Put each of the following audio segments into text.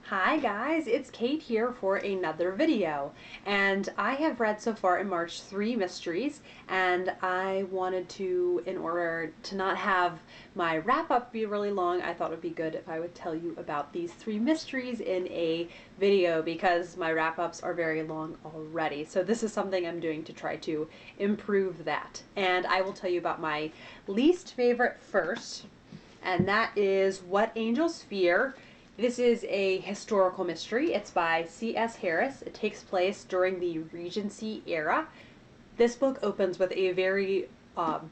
Hi guys, it's Kate here for another video, and I have read so far in March 3 mysteries, and I wanted to, in order to not have my wrap-up be really long, I thought it would be good if I would tell you about these 3 mysteries in a video because my wrap-ups are very long already. So this is something I'm doing to try to improve that. And I will tell you about my least favorite first, and that is What Angels Fear. This is a historical mystery. It's by C.S. Harris. It takes place during the Regency era. This book opens with a very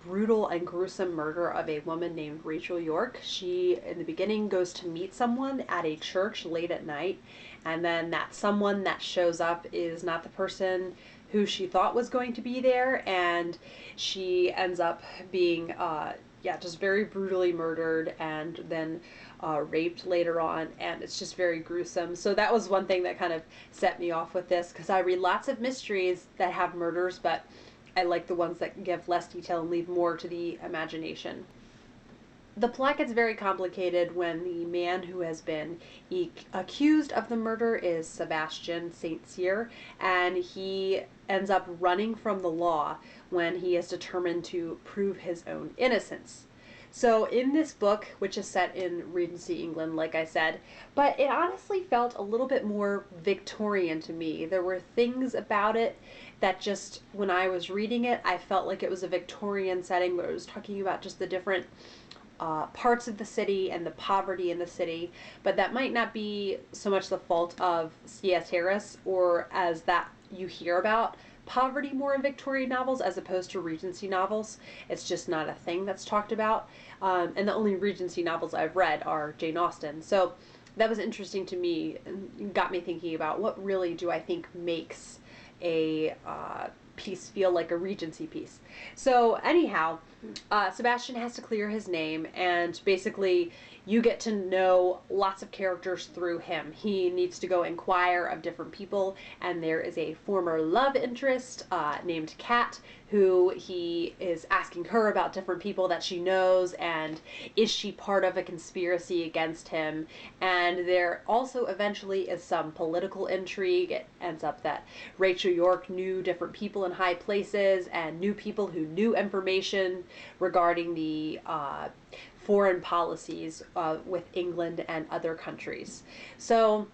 brutal and gruesome murder of a woman named Rachel York. She, in the beginning, goes to meet someone at a church late at night, and then that someone that shows up is not the person who she thought was going to be there, and she ends up being just very brutally murdered and then raped later on, and it's just very gruesome. So that was one thing that kind of set me off with this, because I read lots of mysteries that have murders, but I like the ones that give less detail and leave more to the imagination. The plot gets very complicated when the man who has been accused of the murder is Sebastian St. Cyr, and he ends up running from the law when he is determined to prove his own innocence. So in this book, which is set in Regency England, like I said, but it honestly felt a little bit more Victorian to me. There were things about it that just, when I was reading it, I felt like it was a Victorian setting, where it was talking about just the different parts of the city and the poverty in the city, but that might not be so much the fault of C.S. Harris, or as that you hear about poverty more in Victorian novels as opposed to Regency novels. It's just not a thing that's talked about. And the only Regency novels I've read are Jane Austen. So that was interesting to me and got me thinking about what really do I think makes a piece feel like a Regency piece. So anyhow, Sebastian has to clear his name, and basically you get to know lots of characters through him. He needs to go inquire of different people, and there is a former love interest named Kat, who he is asking her about different people that she knows, and is she part of a conspiracy against him. And there also eventually is some political intrigue. It ends up that Rachel York knew different people in high places and knew people who knew information regarding the foreign policies with England and other countries. So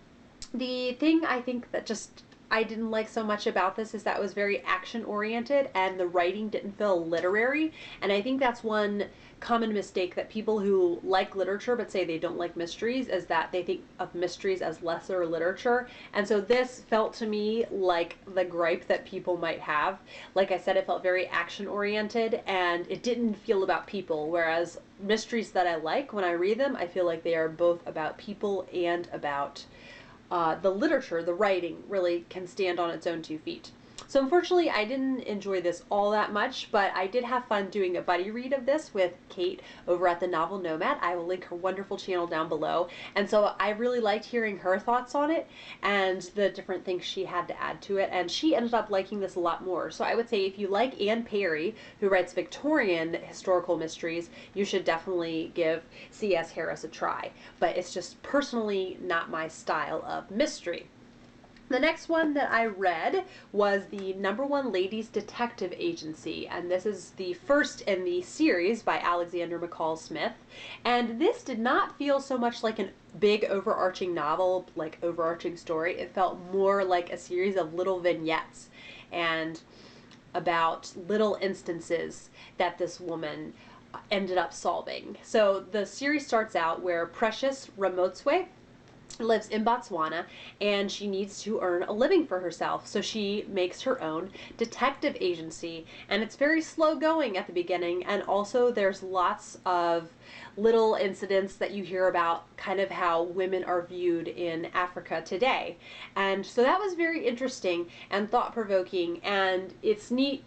the thing I think that just I didn't like so much about this is that it was very action oriented and the writing didn't feel literary, and I think that's one common mistake that people who like literature but say they don't like mysteries, is that they think of mysteries as lesser literature. And so this felt to me like the gripe that people might have. Like I said, it felt very action oriented and it didn't feel about people, whereas mysteries that I like, when I read them, I feel like they are both about people and about the literature. The writing really can stand on its own 2 feet. So unfortunately, I didn't enjoy this all that much, but I did have fun doing a buddy read of this with Kate over at the Novel Nomad. I will link her wonderful channel down below. And so I really liked hearing her thoughts on it and the different things she had to add to it. And she ended up liking this a lot more. So I would say if you like Anne Perry, who writes Victorian historical mysteries, you should definitely give C.S. Harris a try. But it's just personally not my style of mystery. The next one that I read was the #1 Ladies Detective Agency, and this is the first in the series by Alexander McCall Smith. And this did not feel so much like a big overarching novel, like overarching story. It felt more like a series of little vignettes and about little instances that this woman ended up solving. So the series starts out where Precious Ramotswe lives in Botswana, and she needs to earn a living for herself, so she makes her own detective agency. And it's very slow going at the beginning, and also there's lots of little incidents that you hear about kind of how women are viewed in Africa today. And so that was very interesting and thought-provoking, and it's neat.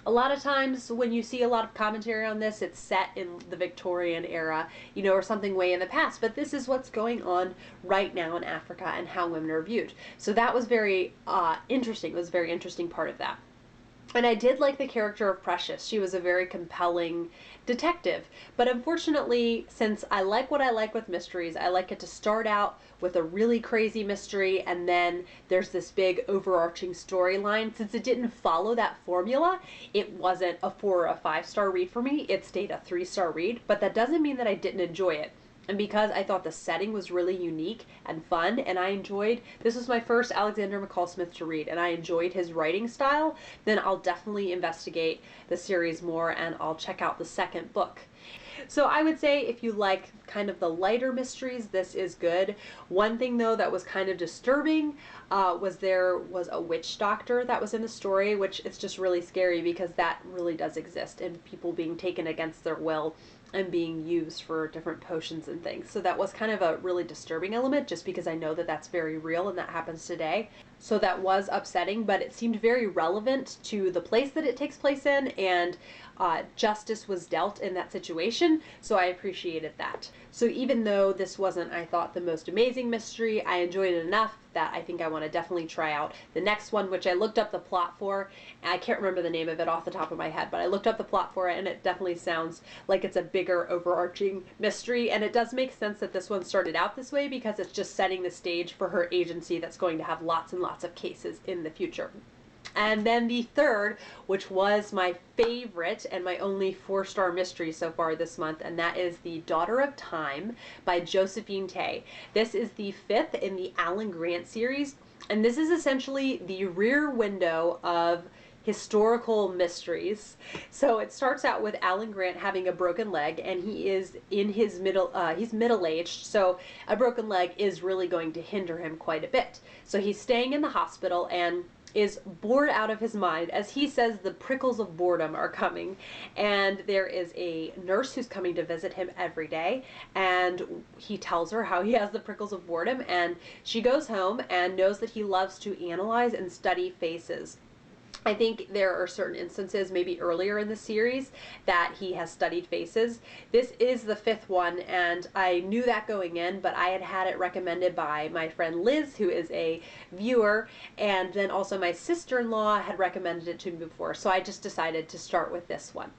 A lot of times when you see a lot of commentary on this, it's set in the Victorian era, you know, or something way in the past, but this is what's going on right now in Africa and how women are viewed. So that was very interesting. It was a very interesting part of that. And I did like the character of Precious. She was a very compelling detective. But unfortunately, since I like what I like with mysteries, I like it to start out with a really crazy mystery and then there's this big overarching storyline. Since it didn't follow that formula, it wasn't a 4 or a 5-star read for me. It stayed a 3-star read, but that doesn't mean that I didn't enjoy it. And because I thought the setting was really unique and fun, and I enjoyed, this was my first Alexander McCall Smith to read, and I enjoyed his writing style, then I'll definitely investigate the series more and I'll check out the second book. So I would say if you like kind of the lighter mysteries, this is good. One thing though that was kind of disturbing was there was a witch doctor that was in the story, which it's just really scary because that really does exist, and people being taken against their will and being used for different potions and things. So that was kind of a really disturbing element just because I know that that's very real and that happens today. So that was upsetting, but it seemed very relevant to the place that it takes place in, and justice was dealt in that situation, so I appreciated that. So even though this wasn't, I thought, the most amazing mystery, I enjoyed it enough that I think I want to definitely try out the next one, which I looked up the plot for. I can't remember the name of it off the top of my head, but I looked up the plot for it, and it definitely sounds like it's a bigger overarching mystery, and it does make sense that this one started out this way because it's just setting the stage for her agency that's going to have lots and lots of cases in the future. And then the third, which was my favorite and my only 4-star mystery so far this month, and that is The Daughter of Time by Josephine Tey. This is the 5th in the Alan Grant series, and this is essentially the rear window of historical mysteries. So it starts out with Alan Grant having a broken leg, and he is in his he's middle-aged, so a broken leg is really going to hinder him quite a bit. So he's staying in the hospital and is bored out of his mind. As he says, the prickles of boredom are coming, and there is a nurse who's coming to visit him every day, and he tells her how he has the prickles of boredom, and she goes home and knows that he loves to analyze and study faces. I think there are certain instances, maybe earlier in the series, that he has studied faces. This is the 5th one, and I knew that going in, but I had had it recommended by my friend Liz, who is a viewer, and then also my sister-in-law had recommended it to me before, so I just decided to start with this one.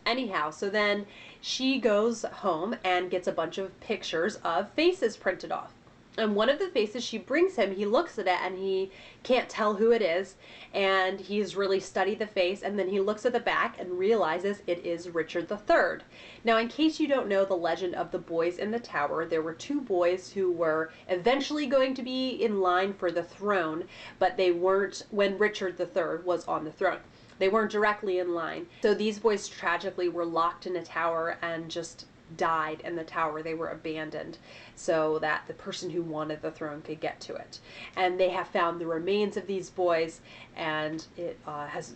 Anyhow, so then she goes home and gets a bunch of pictures of faces printed off. And one of the faces she brings him, he looks at it and he can't tell who it is, and he's really studied the face, and then he looks at the back and realizes it is Richard III. Now, in case you don't know the legend of the boys in the tower, there were 2 boys who were eventually going to be in line for the throne, but they weren't when Richard III was on the throne. They weren't directly in line. So these boys tragically were locked in a tower and just died in the tower. They were abandoned so that the person who wanted the throne could get to it. And they have found the remains of these boys, and it has,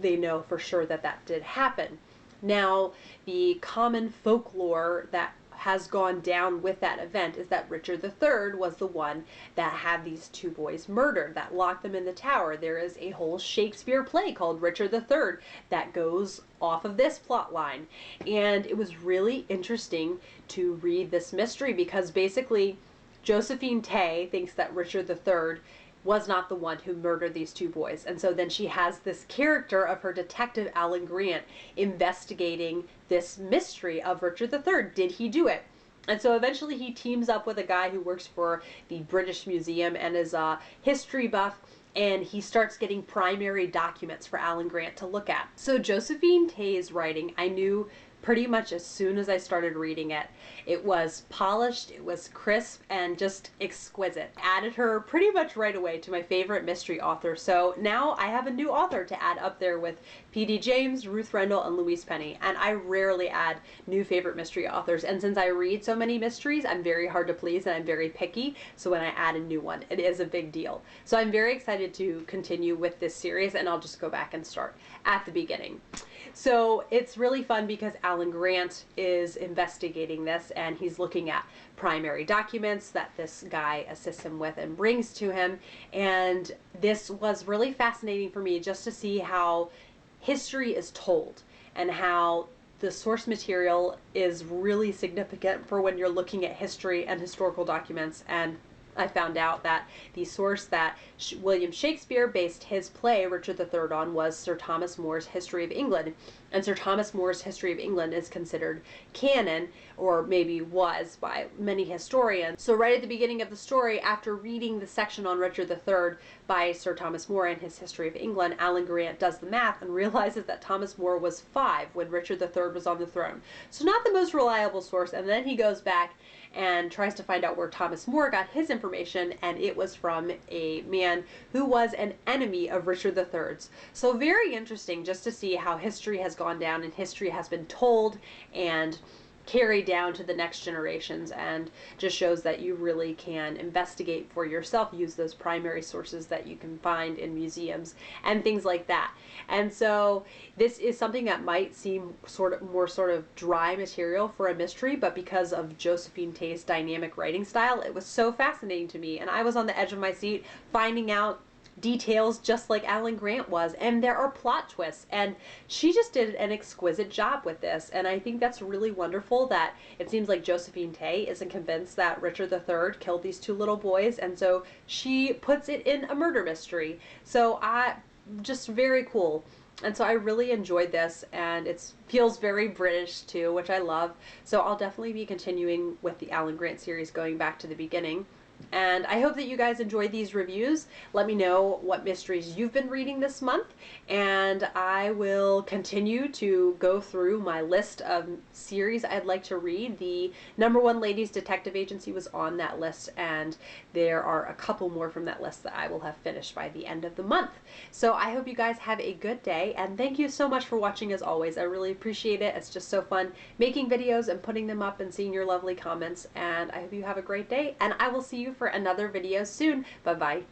they know for sure that that did happen. Now, the common folklore that has gone down with that event is that Richard III was the one that had these 2 boys murdered, that locked them in the tower. There is a whole Shakespeare play called Richard III that goes off of this plot line. And it was really interesting to read this mystery because basically Josephine Tey thinks that Richard III was not the one who murdered these 2 boys. And so then she has this character of her detective Alan Grant investigating this mystery of Richard III. Did he do it? And so eventually he teams up with a guy who works for the British Museum and is a history buff, and he starts getting primary documents for Alan Grant to look at. So Josephine Tey's writing, I knew pretty much as soon as I started reading it. It was polished, it was crisp, and just exquisite. Added her pretty much right away to my favorite mystery author, so now I have a new author to add up there with P.D. James, Ruth Rendell, and Louise Penny, and I rarely add new favorite mystery authors, and since I read so many mysteries, I'm very hard to please and I'm very picky, so when I add a new one, it is a big deal. So I'm very excited to continue with this series, and I'll just go back and start at the beginning. So it's really fun because Alan Grant is investigating this, and he's looking at primary documents that this guy assists him with and brings to him. And this was really fascinating for me just to see how history is told and how the source material is really significant for when you're looking at history and historical documents. And I found out that the source that William Shakespeare based his play Richard III on was Sir Thomas More's History of England. And Sir Thomas More's History of England is considered canon, or maybe was by many historians. So right at the beginning of the story, after reading the section on Richard III by Sir Thomas More and his History of England, Alan Grant does the math and realizes that Thomas More was 5 when Richard III was on the throne. So not the most reliable source, and then he goes back and tries to find out where Thomas More got his information, and it was from a man who was an enemy of Richard III's. So very interesting just to see how history has gone down and history has been told and carried down to the next generations, and just shows that you really can investigate for yourself, use those primary sources that you can find in museums and things like that. And so this is something that might seem more sort of dry material for a mystery, but because of Josephine Tey's dynamic writing style, it was so fascinating to me, and I was on the edge of my seat finding out details just like Alan Grant was, and there are plot twists, and she just did an exquisite job with this. And I think that's really wonderful that it seems like Josephine Tey isn't convinced that Richard III killed these 2 little boys, and so she puts it in a murder mystery. So just very cool. And so I really enjoyed this, and it feels very British too, which I love. So I'll definitely be continuing with the Alan Grant series, going back to the beginning. And I hope that you guys enjoyed these reviews. Let me know what mysteries you've been reading this month, and I will continue to go through my list of series I'd like to read. The #1 Ladies Detective Agency was on that list, and there are a couple more from that list that I will have finished by the end of the month. So I hope you guys have a good day, and thank you so much for watching as always. I really appreciate it. It's just so fun making videos and putting them up and seeing your lovely comments, and I hope you have a great day, and I will see you for another video soon. Bye bye.